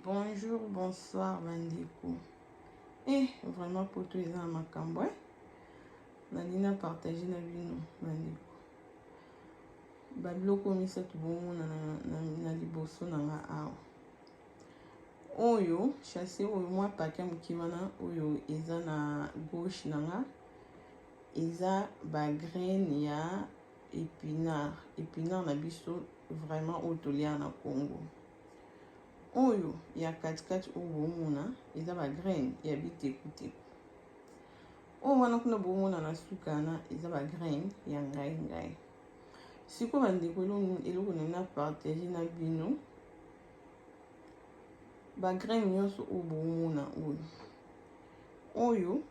Bonjour, bonsoir, bandeko. Vraiment pour tous les gens à ma camboué. Nandina partager na bino, bandeko. Babiloko misato bongo na liboso na nga awa. Oyo, chassé oyo moi paquet mukimana oyo eza na gauche na nga. Eza ba graine ya épinard. Épinard na biso vraiment otolia na Congo. Oyo ya katikati oyo bomona eza ba graine ya bitekuteku. Oyo wana kuna bomona na suka na eza ba graine ya ngai. Siko bandeko eloko na partager na bino ba graine nyonso oyo bomona oyo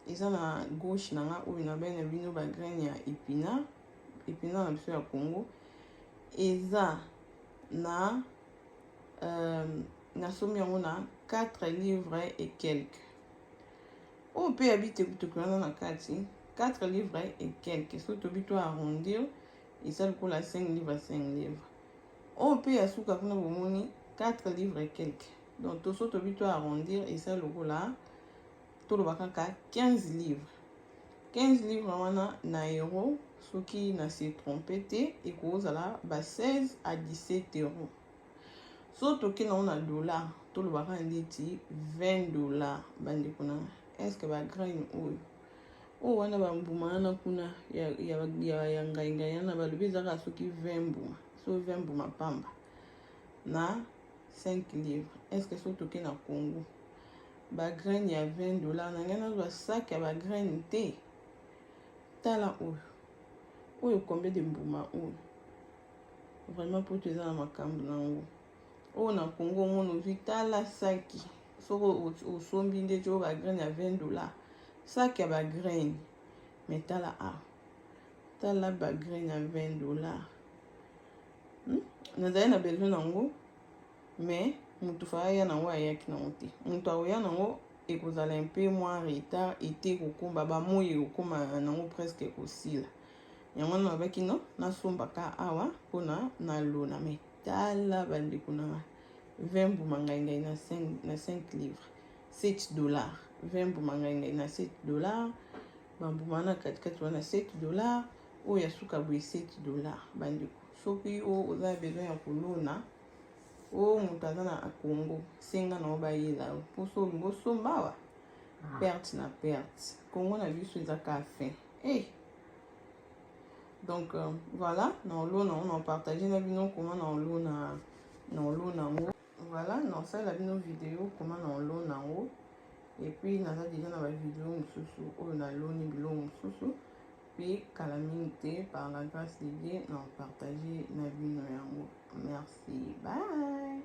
eza na gauche na nga oyo na bene bino ba graine ya épinard. Épinard na biso ya Congo eza na nasomi yango na 4 livres et quelques. Oyo pe habite kutokulana na kati 4 livres et quelques. So tobi to arrondir eza lokola 5 livres 5 livres. Oyo pe ya suka kuna bomoni 4 livres et quelques. Donc to so tobi to arrondir eza lokola to lobaka ka 15 livres. 15 livres wana na euro soki na se tromper te ekozala ba 16 à 17 euros. So toke na on a dollar to lobaka ndeti $20 bandeko na. Est-ce que ba graine oyo wana ba mbuma na kuna ya ngai na balobi ezaka soki 20 mbuma. So 20 mbuma pamba na 5 livres. Est-ce que so toke na Congo ba graine ya $20 na ngana zo sac ya ba graine te. Tala oyo combien de mbuma oyo. Vraiment pour te za makambo nango. Oyo na Congo mono vitala saki. Soko osombi nde jo ba graine ya $20. Sac ya ba graine. Mais tala tala ba graine ya $20. Nazali na besoin nango mais mutu fa ya nango ayaki nango te. Mutu aoya nango ekozala un peu moins retard été kokomba ba moyi kokoma nango presque ekosila. Yango na baki no na sombaka awa pona na lona mais tala bandeko na 20 mbuma ngai na 5 livres $7. 20 mbuma ngai na $7. Bambuma na katikati wana $7. Oyo ya suka boye $7 bandeko. Soki oza besoin ya kolona mutu aza na Congo senga na obayela poso olingo sombawa perte na perte. Congo na biso eza ka fin. Donc voilà, on a partagé na bino comment na nango. Voilà, non ça la bino vidéo comment na nango. Et puis naza déjà na ba vidéo mususu oyo na loni bilo mususu. Puis calamité par la grâce de Dieu, on partager na bino yango. Merci. Bye.